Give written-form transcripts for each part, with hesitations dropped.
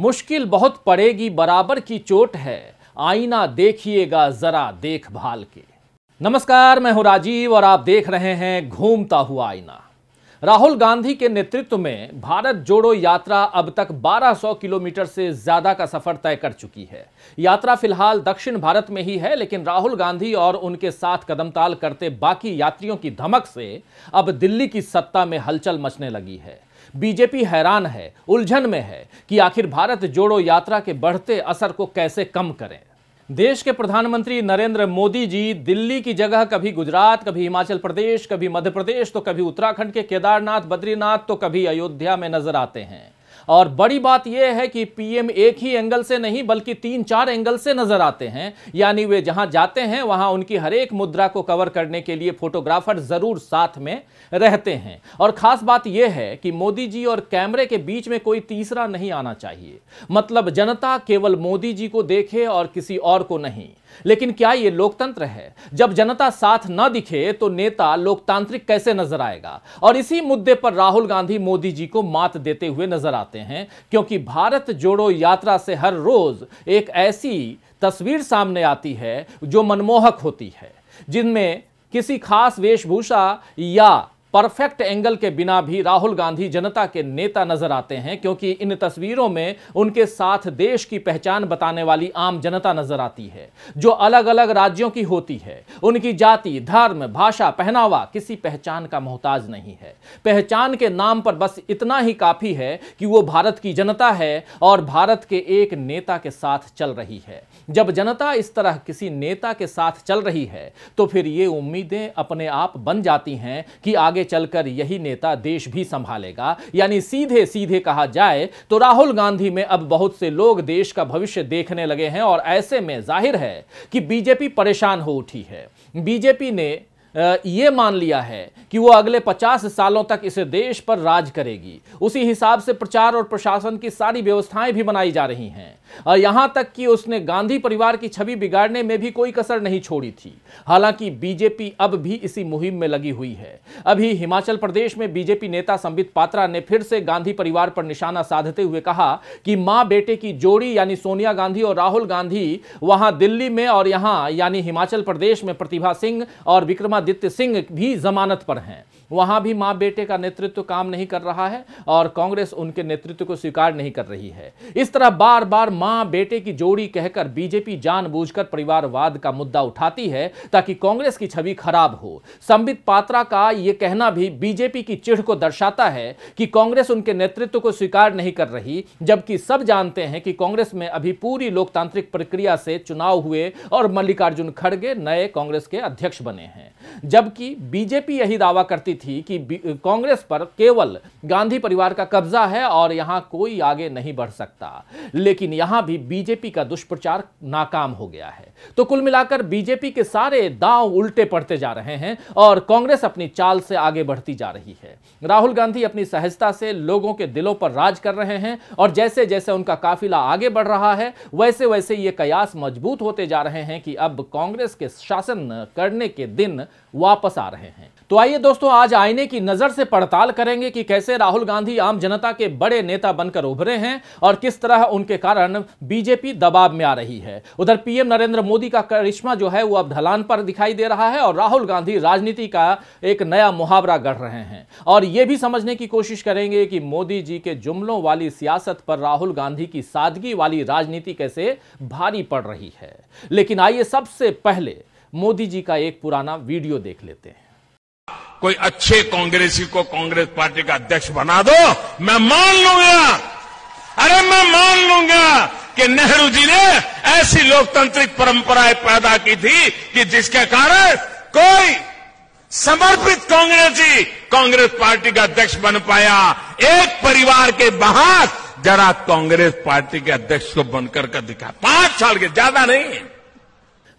मुश्किल बहुत पड़ेगी बराबर की चोट है, आईना देखिएगा जरा देखभाल के। नमस्कार, मैं हूं राजीव और आप देख रहे हैं घूमता हुआ आईना। राहुल गांधी के नेतृत्व में भारत जोड़ो यात्रा अब तक 1200 किलोमीटर से ज्यादा का सफर तय कर चुकी है। यात्रा फिलहाल दक्षिण भारत में ही है, लेकिन राहुल गांधी और उनके साथ कदमताल करते बाकी यात्रियों की धमक से अब दिल्ली की सत्ता में हलचल मचने लगी है। बीजेपी हैरान है, उलझन में है कि आखिर भारत जोड़ो यात्रा के बढ़ते असर को कैसे कम करें। देश के प्रधानमंत्री नरेंद्र मोदी जी दिल्ली की जगह कभी गुजरात, कभी हिमाचल प्रदेश, कभी मध्य प्रदेश, तो कभी उत्तराखंड के केदारनाथ, बद्रीनाथ, तो कभी अयोध्या में नजर आते हैं। और बड़ी बात यह है कि पीएम एक ही एंगल से नहीं बल्कि 3-4 एंगल से नजर आते हैं। यानी वे जहां जाते हैं वहां उनकी हर एक मुद्रा को कवर करने के लिए फोटोग्राफर जरूर साथ में रहते हैं। और खास बात यह है कि मोदी जी और कैमरे के बीच में कोई तीसरा नहीं आना चाहिए। मतलब जनता केवल मोदी जी को देखे और किसी और को नहीं। लेकिन क्या यह लोकतंत्र है? जब जनता साथ न दिखे तो नेता लोकतांत्रिक कैसे नजर आएगा? और इसी मुद्दे पर राहुल गांधी मोदी जी को मात देते हुए नजर आते हैं, क्योंकि भारत जोड़ो यात्रा से हर रोज एक ऐसी तस्वीर सामने आती है जो मनमोहक होती है, जिनमें किसी खास वेशभूषा या परफेक्ट एंगल के बिना भी राहुल गांधी जनता के नेता नजर आते हैं, क्योंकि इन तस्वीरों में उनके साथ देश की पहचान बताने वाली आम जनता नजर आती है, जो अलग अलग राज्यों की होती है। उनकी जाति, धर्म, भाषा, पहनावा किसी पहचान का मोहताज नहीं है। पहचान के नाम पर बस इतना ही काफी है कि वो भारत की जनता है और भारत के एक नेता के साथ चल रही है। जब जनता इस तरह किसी नेता के साथ चल रही है तो फिर ये उम्मीदें अपने आप बन जाती हैं कि आगे चलकर यही नेता देश भी संभालेगा। यानी सीधे सीधे कहा जाए तो राहुल गांधी में अब बहुत से लोग देश का भविष्य देखने लगे हैं। और ऐसे में जाहिर है कि बीजेपी परेशान हो उठी है। बीजेपी ने ये मान लिया है कि वो अगले 50 सालों तक इस देश पर राज करेगी। उसी हिसाब से प्रचार और प्रशासन की सारी व्यवस्थाएं भी बनाई जा रही हैं। और यहां तक कि उसने गांधी परिवार की छवि बिगाड़ने में भी कोई कसर नहीं छोड़ी थी। हालांकि बीजेपी अब भी इसी मुहिम में लगी हुई है। अभी हिमाचल प्रदेश में बीजेपी नेता संबित पात्रा ने फिर से गांधी परिवार पर निशाना साधते हुए कहा कि मां बेटे की जोड़ी यानी सोनिया गांधी और राहुल गांधी वहां दिल्ली में और यहां यानी हिमाचल प्रदेश में प्रतिभा सिंह और विक्रमादित्य सिंह भी जमानत पर हैं। वहां भी मां बेटे का नेतृत्व काम नहीं कर रहा है और कांग्रेस उनके नेतृत्व को स्वीकार नहीं कर रही है। इस तरह बार बार मां बेटे की जोड़ी कहकर बीजेपी जानबूझकर परिवारवाद का मुद्दा उठाती है ताकि कांग्रेस की छवि खराब हो। संबित पात्रा का यह कहना भी बीजेपी की चिढ़ को दर्शाता है कि कांग्रेस उनके नेतृत्व को स्वीकार नहीं कर रही, जबकि सब जानते हैं कि कांग्रेस में अभी पूरी लोकतांत्रिक प्रक्रिया से चुनाव हुए और मल्लिकार्जुन खड़गे नए कांग्रेस के अध्यक्ष बने हैं। जबकि बीजेपी यही दावा करती थी कि कांग्रेस पर केवल गांधी परिवार का कब्जा है और यहां कोई आगे नहीं बढ़ सकता। लेकिन यहां भी बीजेपी का दुष्प्रचार नाकाम हो गया है। तो कुल मिलाकर बीजेपी के सारे दांव उल्टे पड़ते जा रहे हैं और कांग्रेस अपनी चाल से आगे बढ़ती जा रही है। राहुल गांधी अपनी सहजता से लोगों के दिलों पर राज कर रहे हैं और जैसे जैसे उनका काफिला आगे बढ़ रहा है वैसे वैसे ये कयास मजबूत होते जा रहे हैं कि अब कांग्रेस के शासन करने के दिन वापस आ रहे हैं। तो आइए दोस्तों, आज आईने की नजर से पड़ताल करेंगे कि कैसे राहुल गांधी आम जनता के बड़े नेता बनकर उभरे हैं और किस तरह उनके कारण बीजेपी दबाव में आ रही है। उधर पीएम नरेंद्र मोदी का करिश्मा जो है वो अब ढलान पर दिखाई दे रहा है और राहुल गांधी राजनीति का एक नया मुहावरा गढ़ रहे हैं। और यह भी समझने की कोशिश करेंगे कि मोदी जी के जुमलों वाली सियासत पर राहुल गांधी की सादगी वाली राजनीति कैसे भारी पड़ रही है। लेकिन आइए सबसे पहले मोदी जी का एक पुराना वीडियो देख लेते हैं। कोई अच्छे कांग्रेसी को कांग्रेस पार्टी का अध्यक्ष बना दो, मैं मान लूंगा। अरे मैं मान लूंगा कि नेहरू जी ने ऐसी लोकतांत्रिक परंपराएं पैदा की थी कि जिसके कारण कोई समर्पित कांग्रेसी कांग्रेस पार्टी का अध्यक्ष बन पाया। एक परिवार के बाहर जरा कांग्रेस पार्टी के अध्यक्ष को बनकर दिखा, 5 साल के, ज्यादा नहीं।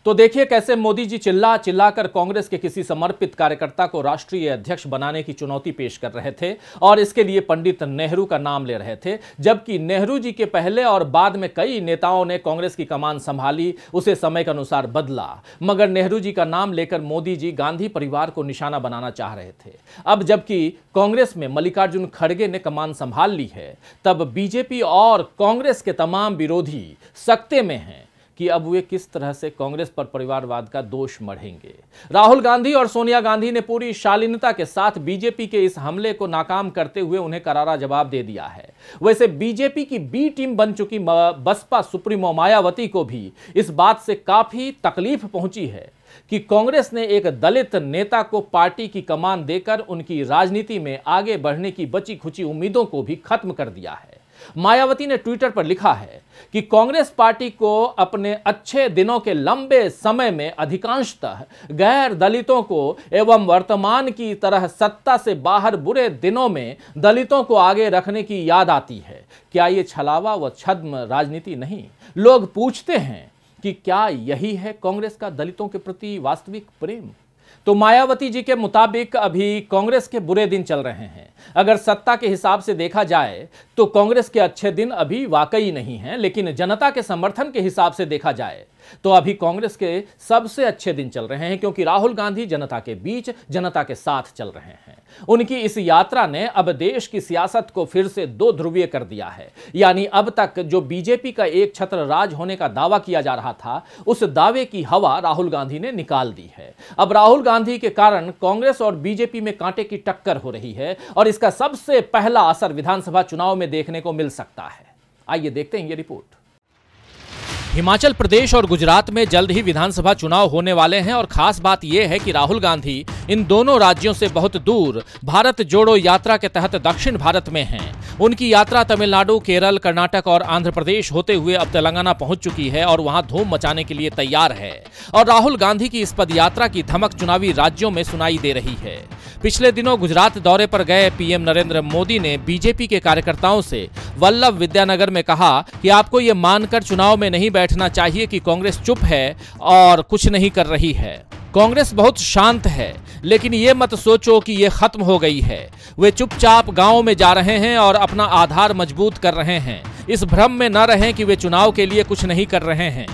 तो देखिए कैसे मोदी जी चिल्ला चिल्लाकर कांग्रेस के किसी समर्पित कार्यकर्ता को राष्ट्रीय अध्यक्ष बनाने की चुनौती पेश कर रहे थे और इसके लिए पंडित नेहरू का नाम ले रहे थे, जबकि नेहरू जी के पहले और बाद में कई नेताओं ने कांग्रेस की कमान संभाली, उसे समय के अनुसार बदला, मगर नेहरू जी का नाम लेकर मोदी जी गांधी परिवार को निशाना बनाना चाह रहे थे। अब जबकि कांग्रेस में मल्लिकार्जुन खड़गे ने कमान संभाल ली है, तब बीजेपी और कांग्रेस के तमाम विरोधी सकते में हैं कि अब वे किस तरह से कांग्रेस पर परिवारवाद का दोष मढ़ेंगे। राहुल गांधी और सोनिया गांधी ने पूरी शालीनता के साथ बीजेपी के इस हमले को नाकाम करते हुए उन्हें करारा जवाब दे दिया है। वैसे बीजेपी की बी टीम बन चुकी बसपा सुप्रीमो मायावती को भी इस बात से काफी तकलीफ पहुंची है कि कांग्रेस ने एक दलित नेता को पार्टी की कमान देकर उनकी राजनीति में आगे बढ़ने की बची खुची उम्मीदों को भी खत्म कर दिया है। मायावती ने ट्विटर पर लिखा है कि कांग्रेस पार्टी को अपने अच्छे दिनों के लंबे समय में अधिकांशतः गैर दलितों को एवं वर्तमान की तरह सत्ता से बाहर बुरे दिनों में दलितों को आगे रखने की याद आती है। क्या ये छलावा व छद्म राजनीति नहीं? लोग पूछते हैं कि क्या यही है कांग्रेस का दलितों के प्रति वास्तविक प्रेम? तो मायावती जी के मुताबिक अभी कांग्रेस के बुरे दिन चल रहे हैं। अगर सत्ता के हिसाब से देखा जाए तो कांग्रेस के अच्छे दिन अभी वाकई नहीं हैं, लेकिन जनता के समर्थन के हिसाब से देखा जाए तो अभी कांग्रेस के सबसे अच्छे दिन चल रहे हैं, क्योंकि राहुल गांधी जनता के बीच, जनता के साथ चल रहे हैं। उनकी इस यात्रा ने अब देश की सियासत को फिर से दो ध्रुवीय कर दिया है। यानी अब तक जो बीजेपी का एक छत्र राज होने का दावा किया जा रहा था, उस दावे की हवा राहुल गांधी ने निकाल दी है। अब राहुल गांधी के कारण कांग्रेस और बीजेपी में कांटे की टक्कर हो रही है और इसका सबसे पहला असर विधानसभा चुनाव में देखने को मिल सकता है। आइए देखते हैं ये रिपोर्ट। हिमाचल प्रदेश और गुजरात में जल्द ही विधानसभा चुनाव होने वाले हैं और खास बात यह है कि राहुल गांधी इन दोनों राज्यों से बहुत दूर भारत जोड़ो यात्रा के तहत दक्षिण भारत में हैं। उनकी यात्रा तमिलनाडु, केरल, कर्नाटक और आंध्र प्रदेश होते हुए अब तेलंगाना पहुंच चुकी है और वहां धूम मचाने के लिए तैयार है। और राहुल गांधी की इस पदयात्रा की धमक चुनावी राज्यों में सुनाई दे रही है। पिछले दिनों गुजरात दौरे पर गए पीएम नरेंद्र मोदी ने बीजेपी के कार्यकर्ताओं से वल्लभ विद्यानगर में कहा कि आपको ये मानकर चुनाव में नहीं बैठना चाहिए कि कांग्रेस चुप है और कुछ नहीं कर रही है। कांग्रेस बहुत शांत है, लेकिन ये मत सोचो कि ये खत्म हो गई है। वे चुपचाप गांवों में जा रहे हैं और अपना आधार मजबूत कर रहे हैं। इस भ्रम में न रहें कि वे चुनाव के लिए कुछ नहीं कर रहे हैं।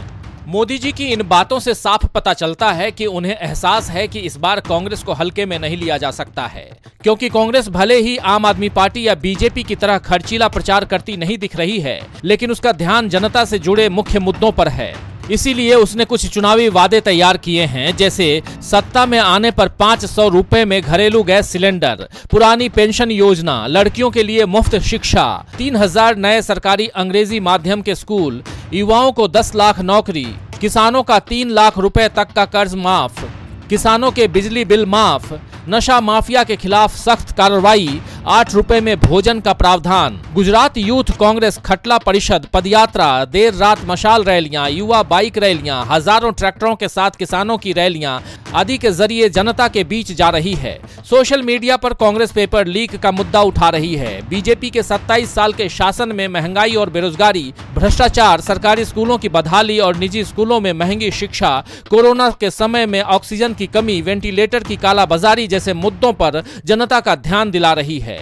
मोदी जी की इन बातों से साफ पता चलता है कि उन्हें एहसास है कि इस बार कांग्रेस को हल्के में नहीं लिया जा सकता है, क्योंकि कांग्रेस भले ही आम आदमी पार्टी या बीजेपी की तरह खर्चीला प्रचार करती नहीं दिख रही है, लेकिन उसका ध्यान जनता से जुड़े मुख्य मुद्दों पर है। इसीलिए उसने कुछ चुनावी वादे तैयार किए हैं, जैसे सत्ता में आने पर 500 रुपए में घरेलू गैस सिलेंडर, पुरानी पेंशन योजना, लड़कियों के लिए मुफ्त शिक्षा, 3000 नए सरकारी अंग्रेजी माध्यम के स्कूल, युवाओं को 10 लाख नौकरी, किसानों का 3 लाख रुपए तक का कर्ज माफ, किसानों के बिजली बिल माफ, नशा माफिया के खिलाफ सख्त कार्रवाई, 8 रुपए में भोजन का प्रावधान। गुजरात यूथ कांग्रेस खटला परिषद पदयात्रा, देर रात मशाल रैलियां, युवा बाइक रैलियां, हजारों ट्रैक्टरों के साथ किसानों की रैलियां आदि के जरिए जनता के बीच जा रही है। सोशल मीडिया पर कांग्रेस पेपर लीक का मुद्दा उठा रही है। बीजेपी के 27 साल के शासन में महंगाई और बेरोजगारी, भ्रष्टाचार, सरकारी स्कूलों की बदहाली और निजी स्कूलों में महंगी शिक्षा, कोरोना के समय में ऑक्सीजन की कमी, वेंटिलेटर की कालाबाजारी जैसे मुद्दों पर जनता का ध्यान दिला रही है।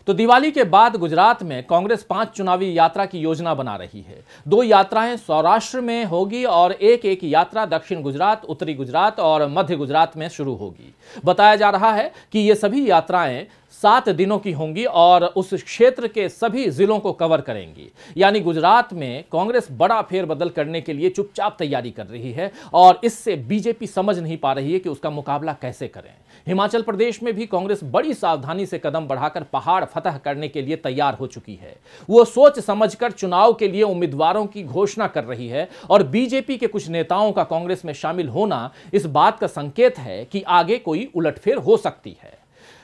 तो दिवाली के बाद गुजरात में कांग्रेस 5 चुनावी यात्रा की योजना बना रही है। 2 यात्राएं सौराष्ट्र में होगी और एक यात्रा दक्षिण गुजरात, उत्तरी गुजरात और मध्य गुजरात में शुरू होगी। बताया जा रहा है कि ये सभी यात्राएं 7 दिनों की होंगी और उस क्षेत्र के सभी जिलों को कवर करेंगी। यानी गुजरात में कांग्रेस बड़ा फेरबदल करने के लिए चुपचाप तैयारी कर रही है और इससे बीजेपी समझ नहीं पा रही है कि उसका मुकाबला कैसे करें। हिमाचल प्रदेश में भी कांग्रेस बड़ी सावधानी से कदम बढ़ाकर पहाड़ फतह करने के लिए तैयार हो चुकी है। वो सोच समझकर चुनाव के लिए उम्मीदवारों की घोषणा कर रही है और बीजेपी के कुछ नेताओं का कांग्रेस में शामिल होना इस बात का संकेत है कि आगे कोई उलटफेर हो सकती है।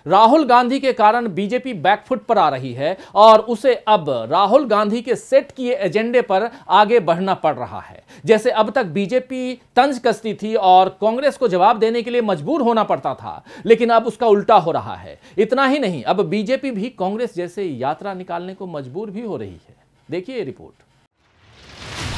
राहुल गांधी के कारण बीजेपी बैकफुट पर आ रही है और उसे अब राहुल गांधी के सेट किए एजेंडे पर आगे बढ़ना पड़ रहा है। जैसे अब तक बीजेपी तंज कसती थी और कांग्रेस को जवाब देने के लिए मजबूर होना पड़ता था, लेकिन अब उसका उल्टा हो रहा है। इतना ही नहीं, अब बीजेपी भी कांग्रेस जैसे यात्रा निकालने को मजबूर भी हो रही है। देखिए रिपोर्ट।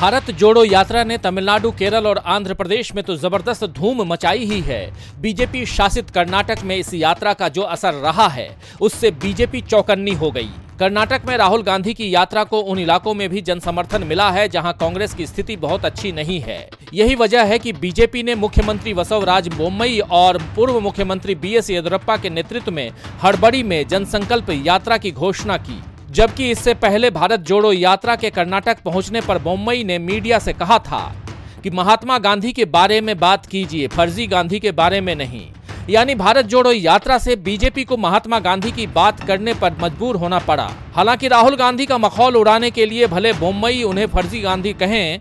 भारत जोड़ो यात्रा ने तमिलनाडु, केरल और आंध्र प्रदेश में तो जबरदस्त धूम मचाई ही है। बीजेपी शासित कर्नाटक में इस यात्रा का जो असर रहा है उससे बीजेपी चौकन्नी हो गई। कर्नाटक में राहुल गांधी की यात्रा को उन इलाकों में भी जनसमर्थन मिला है जहां कांग्रेस की स्थिति बहुत अच्छी नहीं है। यही वजह है कि बीजेपी ने मुख्यमंत्री बसवराज बोम्मई और पूर्व मुख्यमंत्री बीएस येदियुरप्पा के नेतृत्व में हड़बड़ी में जनसंकल्प यात्रा की घोषणा की। जबकि इससे पहले भारत जोड़ो यात्रा के कर्नाटक पहुंचने पर बोम्मई ने मीडिया से कहा था कि महात्मा गांधी के बारे में बात कीजिए, फर्जी गांधी के बारे में नहीं। यानी भारत जोड़ो यात्रा से बीजेपी को महात्मा गांधी की बात करने पर मजबूर होना पड़ा। हालांकि राहुल गांधी का मखौल उड़ाने के लिए भले बोम्मई उन्हें फर्जी गांधी कहें,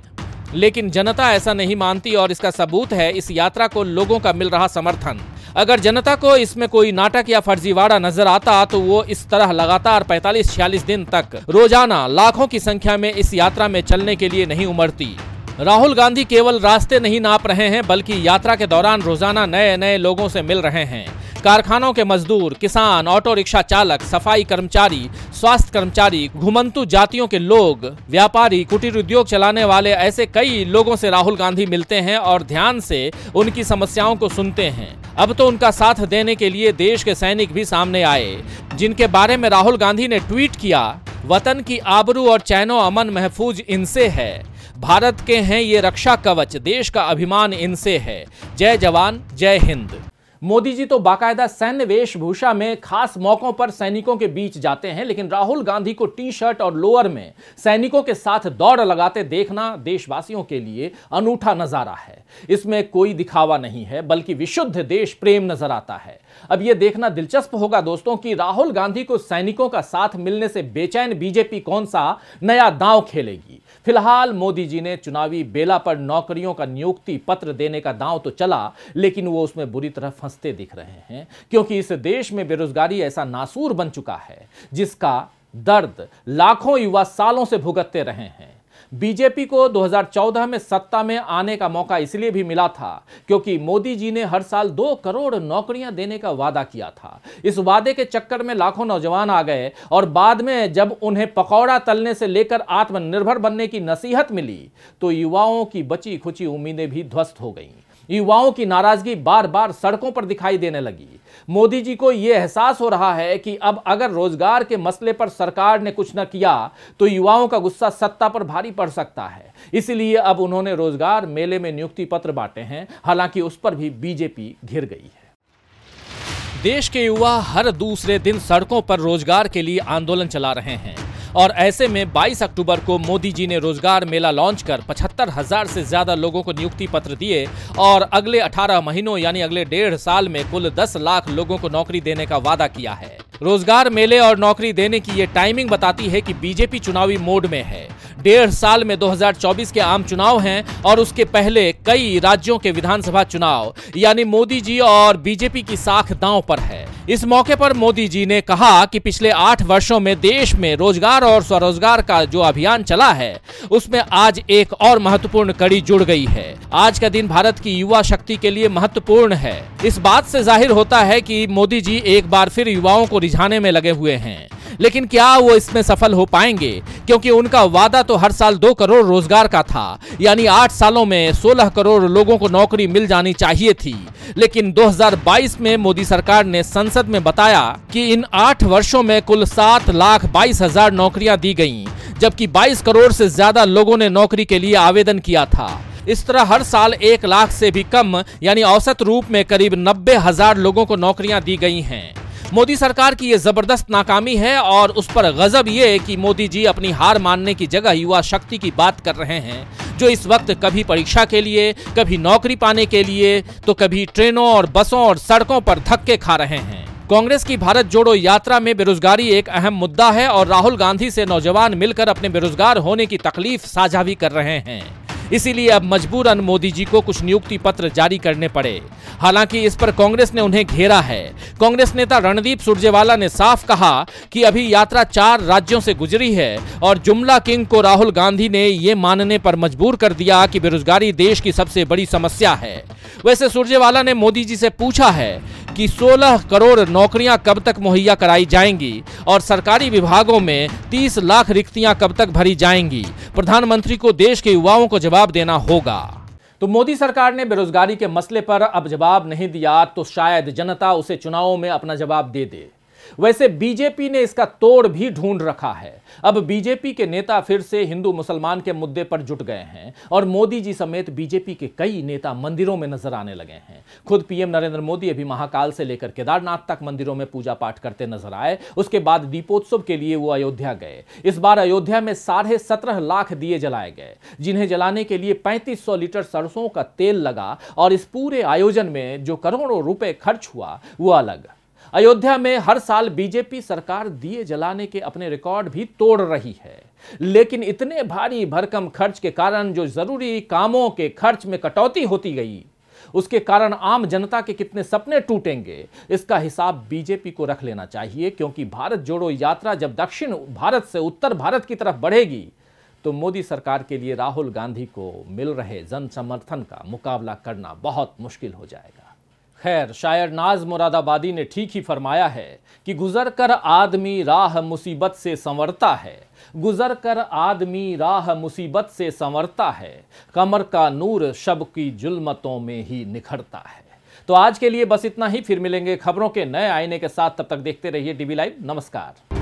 लेकिन जनता ऐसा नहीं मानती और इसका सबूत है इस यात्रा को लोगों का मिल रहा समर्थन। अगर जनता को इसमें कोई नाटक या फर्जीवाड़ा नजर आता तो वो इस तरह लगातार 45-46 दिन तक रोजाना लाखों की संख्या में इस यात्रा में चलने के लिए नहीं उमड़ती। राहुल गांधी केवल रास्ते नहीं नाप रहे हैं बल्कि यात्रा के दौरान रोजाना नए नए लोगों से मिल रहे हैं। कारखानों के मजदूर, किसान, ऑटो रिक्शा चालक, सफाई कर्मचारी, स्वास्थ्य कर्मचारी, घुमंतु जातियों के लोग, व्यापारी, कुटीर उद्योग चलाने वाले, ऐसे कई लोगों से राहुल गांधी मिलते हैं और ध्यान से उनकी समस्याओं को सुनते हैं। अब तो उनका साथ देने के लिए देश के सैनिक भी सामने आए, जिनके बारे में राहुल गांधी ने ट्वीट किया, वतन की आबरू और चैनो अमन महफूज इनसे है, भारत के हैं ये रक्षा कवच, देश का अभिमान इनसे है, जय जवान जय हिंद। मोदी जी तो बाकायदा सैन्य वेशभूषा में खास मौकों पर सैनिकों के बीच जाते हैं, लेकिन राहुल गांधी को टी शर्ट और लोअर में सैनिकों के साथ दौड़ लगाते देखना देशवासियों के लिए अनूठा नजारा है। इसमें कोई दिखावा नहीं है बल्कि विशुद्ध देश प्रेम नजर आता है। अब यह देखना दिलचस्प होगा दोस्तों कि राहुल गांधी को सैनिकों का साथ मिलने से बेचैन बीजेपी कौन सा नया दांव खेलेगी। फिलहाल मोदी जी ने चुनावी बेला पर नौकरियों का नियुक्ति पत्र देने का दांव तो चला, लेकिन वो उसमें बुरी तरह फंसते दिख रहे हैं, क्योंकि इस देश में बेरोजगारी ऐसा नासूर बन चुका है जिसका दर्द लाखों युवा सालों से भुगतते रहे हैं। बीजेपी को 2014 में सत्ता में आने का मौका इसलिए भी मिला था क्योंकि मोदी जी ने हर साल 2 करोड़ नौकरियां देने का वादा किया था। इस वादे के चक्कर में लाखों नौजवान आ गए और बाद में जब उन्हें पकौड़ा तलने से लेकर आत्मनिर्भर बनने की नसीहत मिली तो युवाओं की बची खुची उम्मीदें भी ध्वस्त हो गईं। युवाओं की नाराजगी बार बार सड़कों पर दिखाई देने लगी। मोदी जी को यह एहसास हो रहा है कि अब अगर रोजगार के मसले पर सरकार ने कुछ न किया तो युवाओं का गुस्सा सत्ता पर भारी पड़ सकता है। इसलिए अब उन्होंने रोजगार मेले में नियुक्ति पत्र बांटे हैं, हालांकि उस पर भी बीजेपी घिर गई है। देश के युवा हर दूसरे दिन सड़कों पर रोजगार के लिए आंदोलन चला रहे हैं और ऐसे में 22 अक्टूबर को मोदी जी ने रोजगार मेला लॉन्च कर 75,000 से ज्यादा लोगों को नियुक्ति पत्र दिए और अगले 18 महीनों यानी अगले 1.5 साल में कुल 10 लाख लोगों को नौकरी देने का वादा किया है। रोजगार मेले और नौकरी देने की ये टाइमिंग बताती है कि बीजेपी चुनावी मोड में है। 1.5 साल में 2024 के आम चुनाव हैं और उसके पहले कई राज्यों के विधानसभा चुनाव, यानी मोदी जी और बीजेपी की साख दांव पर है। इस मौके पर मोदी जी ने कहा कि पिछले 8 वर्षों में देश में रोजगार और स्वरोजगार का जो अभियान चला है उसमें आज एक और महत्वपूर्ण कड़ी जुड़ गई है। आज का दिन भारत की युवा शक्ति के लिए महत्वपूर्ण है। इस बात से जाहिर होता है कि मोदी जी एक बार फिर युवाओं को रिझाने में लगे हुए हैं, लेकिन क्या वो इसमें सफल हो पाएंगे? क्योंकि उनका वादा तो हर साल 2 करोड़ रोजगार का था, यानी 8 सालों में 16 करोड़ लोगों को नौकरी मिल जानी चाहिए थी। लेकिन 2022 में मोदी सरकार ने संसद में बताया कि इन 8 वर्षों में कुल 7,22,000 नौकरियां दी गईं, जबकि 22 करोड़ से ज्यादा लोगों ने नौकरी के लिए आवेदन किया था। इस तरह हर साल 1 लाख से भी कम यानी औसत रूप में करीब 90,000 लोगों को नौकरियां दी गई हैं। मोदी सरकार की यह जबरदस्त नाकामी है और उस पर गजब ये कि मोदी जी अपनी हार मानने की जगह युवा शक्ति की बात कर रहे हैं, जो इस वक्त कभी परीक्षा के लिए, कभी नौकरी पाने के लिए, तो कभी ट्रेनों और बसों और सड़कों पर धक्के खा रहे हैं। कांग्रेस की भारत जोड़ो यात्रा में बेरोजगारी एक अहम मुद्दा है और राहुल गांधी से नौजवान मिलकर अपने बेरोजगार होने की तकलीफ साझा भी कर रहे हैं। इसीलिए अब मजबूरन मोदी जी को कुछ नियुक्ति पत्र जारी करने पड़े। हालांकि इस पर कांग्रेस ने उन्हें घेरा है। कांग्रेस नेता रणदीप सुरजेवाला ने साफ कहा कि अभी यात्रा 4 राज्यों से गुजरी है और जुमला किंग को राहुल गांधी ने ये मानने पर मजबूर कर दिया कि बेरोजगारी देश की सबसे बड़ी समस्या है। वैसे सुरजेवाला ने मोदी जी से पूछा है कि 16 करोड़ नौकरियां कब तक मुहैया कराई जाएंगी और सरकारी विभागों में 30 लाख रिक्तियां कब तक भरी जाएंगी? प्रधानमंत्री को देश के युवाओं को जवाब देना होगा। तो मोदी सरकार ने बेरोजगारी के मसले पर अब जवाब नहीं दिया तो शायद जनता उसे चुनावों में अपना जवाब दे दे। वैसे बीजेपी ने इसका तोड़ भी ढूंढ रखा है। अब बीजेपी के नेता फिर से हिंदू मुसलमान के मुद्दे पर जुट गए हैं और मोदी जी समेत बीजेपी के कई नेता मंदिरों में नजर आने लगे हैं। खुद पीएम नरेंद्र मोदी अभी महाकाल से लेकर केदारनाथ तक मंदिरों में पूजा पाठ करते नजर आए। उसके बाद दीपोत्सव के लिए वो अयोध्या गए। इस बार अयोध्या में 17.5 लाख दिए जलाए गए, जिन्हें जलाने के लिए 3500 लीटर सरसों का तेल लगा। और इस पूरे आयोजन में जो करोड़ों रुपए खर्च हुआ वो अलग। अयोध्या में हर साल बीजेपी सरकार दिए जलाने के अपने रिकॉर्ड भी तोड़ रही है, लेकिन इतने भारी भरकम खर्च के कारण जो जरूरी कामों के खर्च में कटौती होती गई, उसके कारण आम जनता के कितने सपने टूटेंगे, इसका हिसाब बीजेपी को रख लेना चाहिए। क्योंकि भारत जोड़ो यात्रा जब दक्षिण भारत से उत्तर भारत की तरफ बढ़ेगी तो मोदी सरकार के लिए राहुल गांधी को मिल रहे जन समर्थन का मुकाबला करना बहुत मुश्किल हो जाएगा। खैर, शायर नाज मुरादाबादी ने ठीक ही फरमाया है कि गुजर कर आदमी राह मुसीबत से संवरता है, गुजर कर आदमी राह मुसीबत से संवरता है, कमर का नूर शब की जुल्मतों में ही निखरता है। तो आज के लिए बस इतना ही। फिर मिलेंगे खबरों के नए आईने के साथ। तब तक देखते रहिए डीवी लाइव। नमस्कार।